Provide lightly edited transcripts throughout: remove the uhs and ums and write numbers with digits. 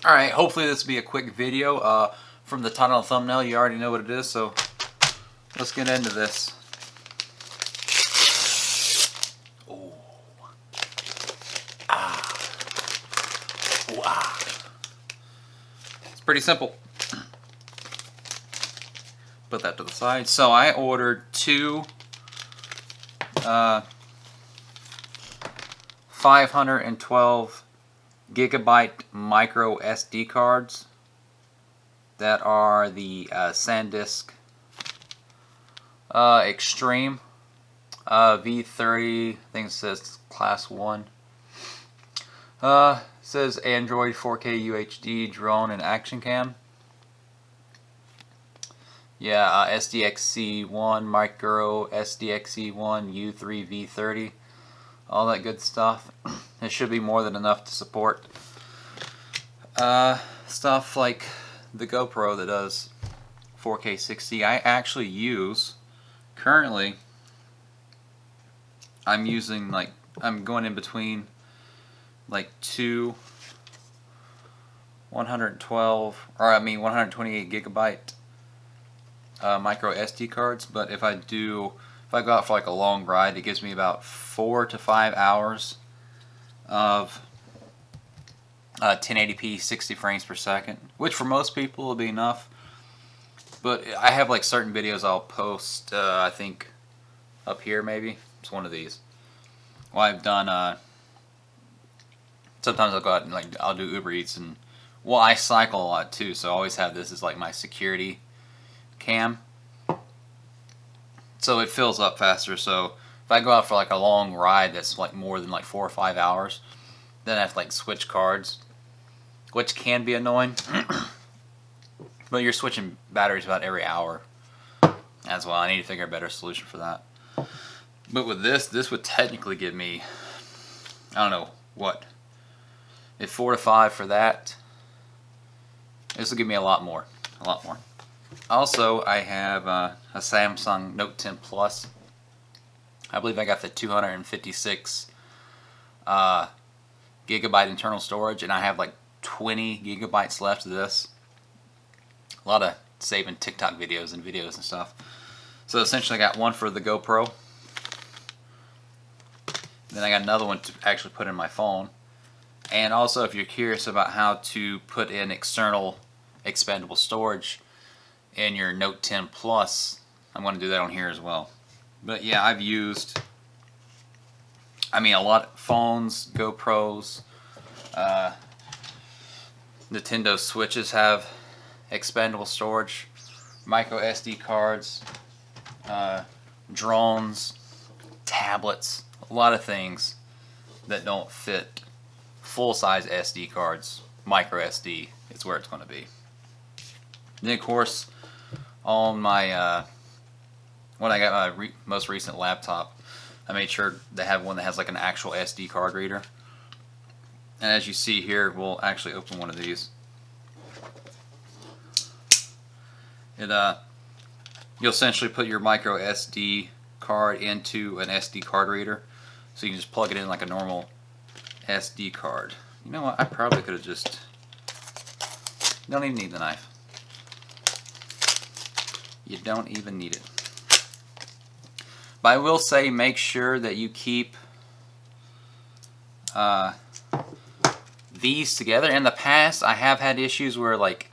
Alright, hopefully this will be a quick video. From the title and thumbnail, you already know what it is, so let's get into this. Ooh. Ah. Ooh, ah. It's pretty simple. Put that to the side. So I ordered two 512 gigabyte micro SD cards that are the SanDisk Extreme V30. I think it says class 1. It says Android 4K UHD drone and action cam. Yeah, SDXC1 micro SDXC1 U3 V30. All that good stuff. It should be more than enough to support stuff like the GoPro that does 4K 60. I actually use, currently, I'm going in between like two 128 gigabyte micro SD cards, but if I go out for like a long ride, it gives me about 4 to 5 hours of 1080p 60 frames per second, which for most people will be enough. But I have like certain videos I'll post, I think up here maybe. It's one of these. Well, I've done, sometimes I'll go out and I'll do Uber Eats, and well, I cycle a lot too, so I always have this as like my security cam. So it fills up faster. So if I go out for like a long ride that's like more than like 4 or 5 hours, then I have to like switch cards, which can be annoying. But you're switching batteries about every hour as well. I need to figure a better solution for that. But with this would technically give me, I don't know what, if 4 to 5 for that, this will give me a lot more. Also, I have a Samsung Note 10 Plus. I believe I got the 256 gigabyte internal storage, and I have like 20 gigabytes left of this. A lot of saving TikTok videos and stuff. So essentially I got one for the GoPro. Then I got another one to actually put in my phone. And also, if you're curious about how to put in external expandable storage in your Note 10 Plus, I'm going to do that on here as well. But yeah, I've used, a lot of phones, GoPros, Nintendo Switches have expandable storage, micro SD cards, drones, tablets, a lot of things that don't fit full-size SD cards. Micro SD is where it's going to be. Then of course, on my when I got my most recent laptop, I made sure they have one that has like an actual SD card reader. And as you see here, we'll actually open one of these. You'll essentially put your micro SD card into an SD card reader, so you can just plug it in like a normal SD card. You know what? I probably could have just. You don't even need the knife. You don't even need it. But I will say, make sure that you keep these together. In the past, I have had issues where like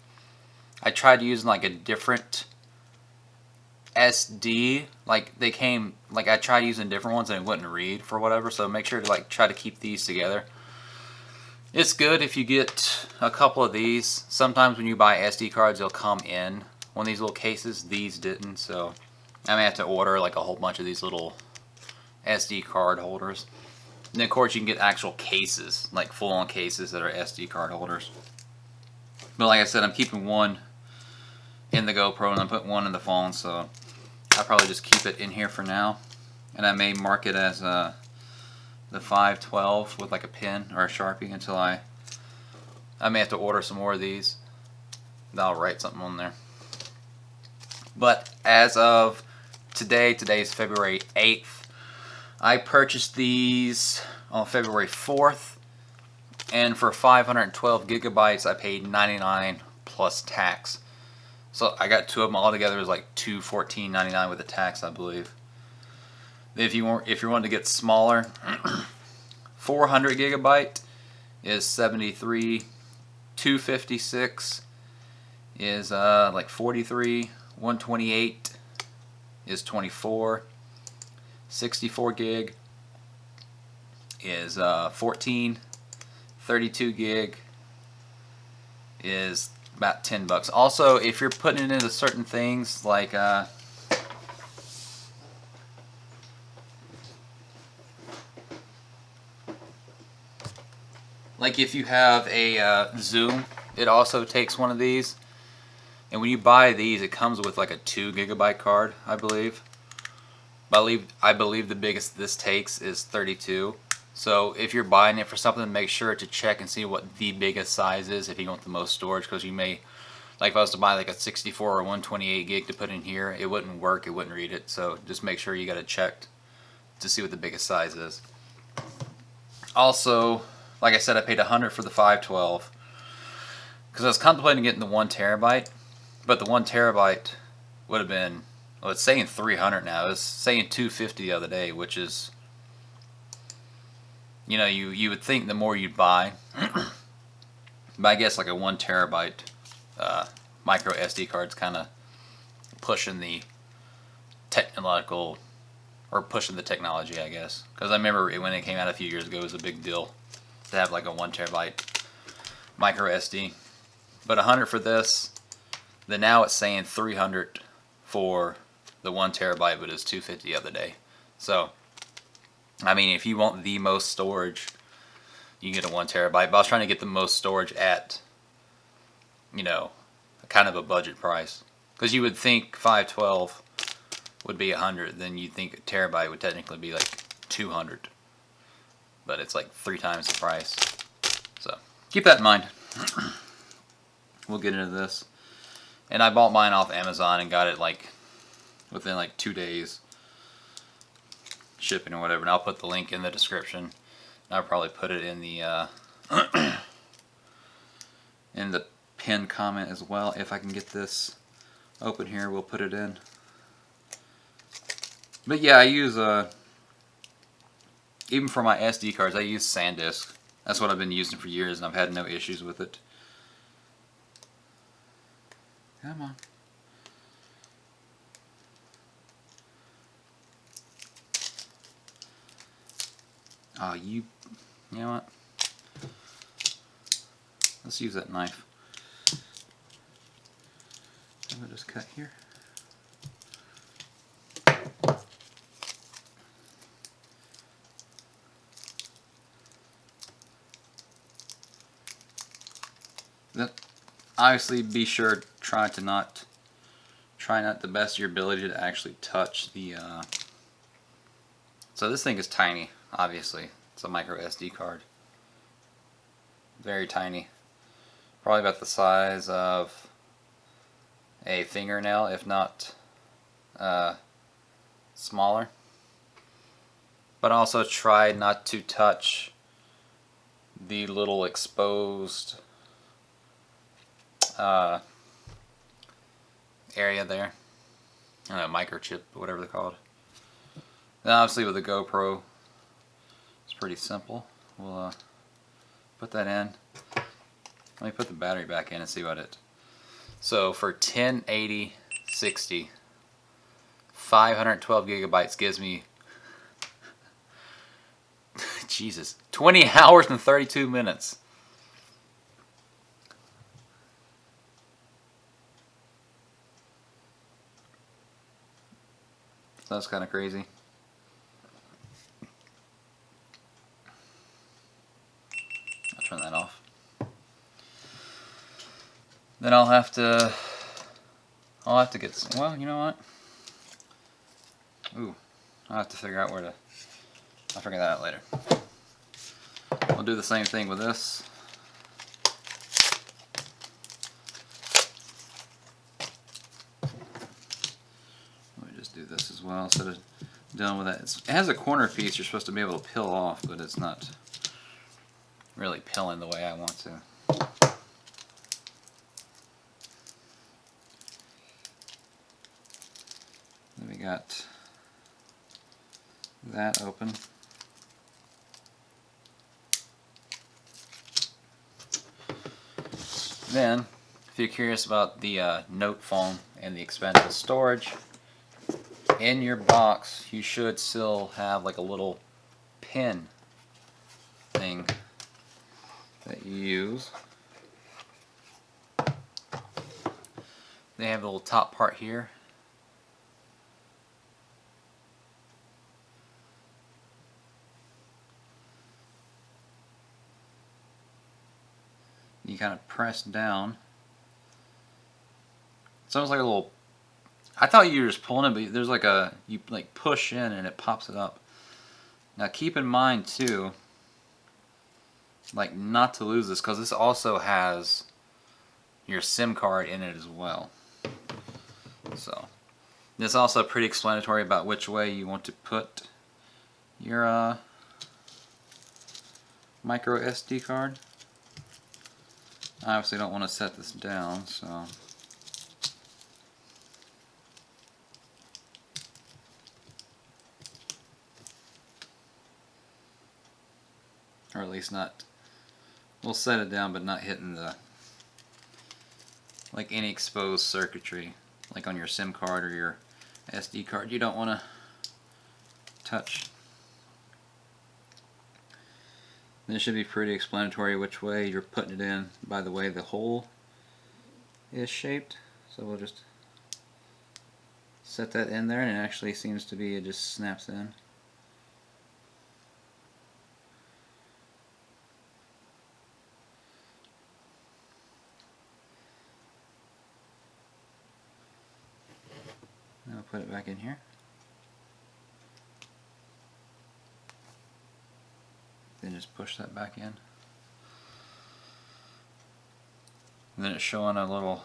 I tried using like a different SD, like they came, like I tried using different ones and it wouldn't read for whatever. So make sure to like try to keep these together. It's good if you get a couple of these. Sometimes when you buy SD cards, they'll come in one of these little cases. These didn't, so I may have to order like a whole bunch of these little SD card holders. And then of course you can get actual cases, like full-on cases that are SD card holders. But like I said, I'm keeping one in the GoPro and I'm putting one in the phone, so I'll probably just keep it in here for now. And I may mark it as the 512 with like a pen or a Sharpie until I may have to order some more of these. And I'll write something on there. But as of today, today's February 8th, I purchased these on February 4th. And for 512 gigabytes, I paid $99 plus tax. So I got two of them all together. It was like $214.99 with the tax, I believe. If you wanted to get smaller, 400 gigabyte is 73. 256 is like 43. 128 is 24. 64 gig is 14. 32 gig is about $10. Also, if you're putting it into certain things like if you have a Zoom, it also takes one of these. And when you buy these, it comes with like a 2 gigabyte card, I believe. I believe the biggest this takes is 32. So if you're buying it for something, make sure to check and see what the biggest size is if you want the most storage, because you may, like if I was to buy like a 64 or 128 gig to put in here, it wouldn't work, it wouldn't read it. So just make sure you got it checked to see what the biggest size is. Also, like I said, I paid $100 for the 512 because I was contemplating getting the 1 terabyte, but the 1 terabyte would have been, well, it's saying $300 now. It's saying $250 the other day, which is, you know, you would think the more you'd buy, but I guess like a 1 terabyte micro SD card's kind of pushing the technological, or pushing the technology, I guess. Because I remember when it came out a few years ago, it was a big deal to have like a 1 terabyte micro SD. But $100 for this. Then now it's saying $300 for the 1 terabyte, but it's $250 the other day. So, I mean, if you want the most storage, you can get a 1 terabyte. But I was trying to get the most storage at, you know, kind of a budget price. Because you would think 512 would be $100, then you'd think a terabyte would technically be like $200. But it's like 3 times the price. So, keep that in mind. We'll get into this. And I bought mine off Amazon and got it like within like 2 days shipping or whatever, and I'll put the link in the description. I'll probably put it in the in the pinned comment as well. If I can get this open here, we'll put it in. But yeah, I use even for my SD cards, I use SanDisk. That's what I've been using for years, and I've had no issues with it. Come on. Oh, you know what? Let's use that knife. I'm gonna just cut here. Then obviously be sure try not the best of your ability to actually touch the so this thing is tiny. Obviously, it's a micro SD card. Very tiny. Probably about the size of a fingernail, if not smaller. But also try not to touch the little exposed area there. I don't know, microchip, whatever they're called. Then obviously with the GoPro, it's pretty simple. We'll put that in. Let me put the battery back in and see what it. So for 1080 60, 512 gigabytes gives me Jesus, 20 hours and 32 minutes. So that's kind of crazy. I'll turn that off. Then I'll have to get some, well, you know what? Ooh, I'll have to figure out where to, I'll figure that out later. We'll do the same thing with this. Let me just do this as well instead of dealing with that. It has a corner piece you're supposed to be able to peel off, but it's not really pilling the way I want to. Then we got that open. Then, if you're curious about the note phone and the expandable storage, in your box you should still have like a little pin thing that you use. They have a little top part here. You kind of press down. It's almost like a little, I thought you were just pulling it, but there's like a, you like push in and it pops it up. Now keep in mind too, like not to lose this, because this also has your SIM card in it as well. So this is also pretty explanatory about which way you want to put your micro SD card. I obviously don't want to set this down, so or at least not, we'll set it down but not hitting the, like any exposed circuitry like on your SIM card or your SD card you don't want to touch. This should be pretty explanatory which way you're putting it in by the way the hole is shaped. So we'll just set that in there, and it actually seems to be, it just snaps in. Now I'll put it back in here. Then just push that back in. And then it's showing a little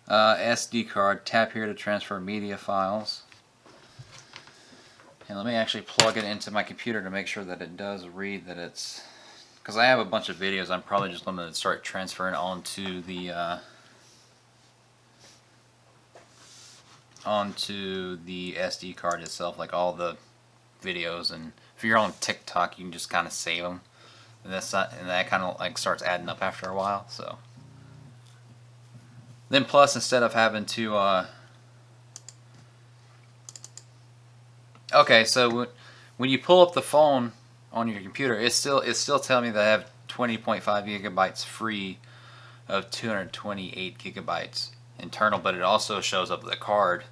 SD card. Tap here to transfer media files. And let me actually plug it into my computer to make sure that it does read that it's, because I have a bunch of videos, I'm probably just going to start transferring onto the SD card itself, like all the videos. And if you're on TikTok, you can just kind of save them, and that kind of like starts adding up after a while. So then, plus instead of having to okay, so when you pull up the phone on your computer, it's still telling me that I have 20.5 gigabytes free of 228 gigabytes internal, but it also shows up the card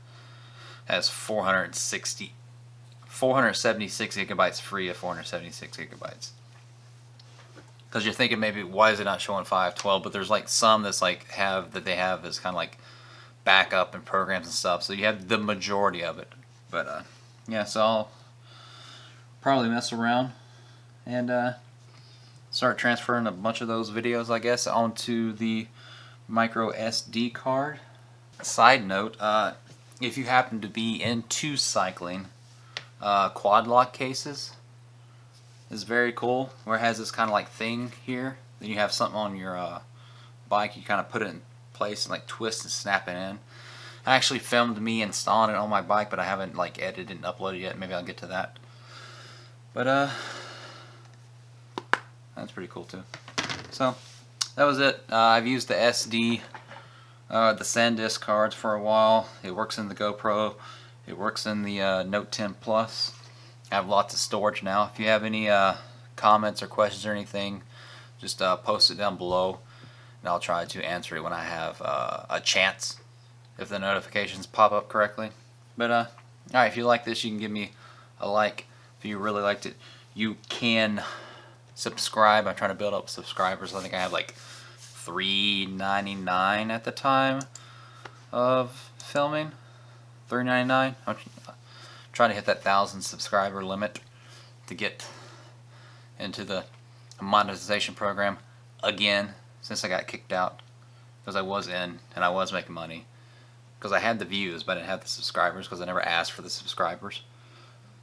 as 476 gigabytes free of 476 gigabytes. Because you're thinking maybe why is it not showing 512? But there's like some that's like they have as kind of like backup and programs and stuff. So you have the majority of it. But yeah, so I'll probably mess around and start transferring a bunch of those videos, I guess, onto the micro SD card. Side note, if you happen to be into cycling, quad lock cases is very cool, where it has this kind of like thing here. Then you have something on your bike, you kind of put it in place and like twist and snap it in. I actually filmed me installing it on my bike, but I haven't like edited and uploaded yet. Maybe I'll get to that. But that's pretty cool too. So that was it. I've used the SD, the SanDisk cards for a while. It works in the GoPro. It works in the Note 10 Plus. I have lots of storage now. If you have any comments or questions or anything, just post it down below, and I'll try to answer it when I have a chance, if the notifications pop up correctly. But alright, if you like this, you can give me a like. If you really liked it, you can subscribe. I'm trying to build up subscribers. I think I have like 399 at the time of filming. 399. I'm trying to hit that 1,000 subscriber limit to get into the monetization program again, since I got kicked out, because I was in and I was making money, because I had the views but I didn't have the subscribers, because I never asked for the subscribers.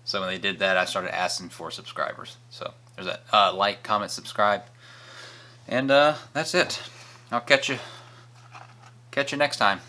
So when they did that, I started asking for subscribers. So There's that. Like, comment, subscribe, and that's it. I'll catch you next time.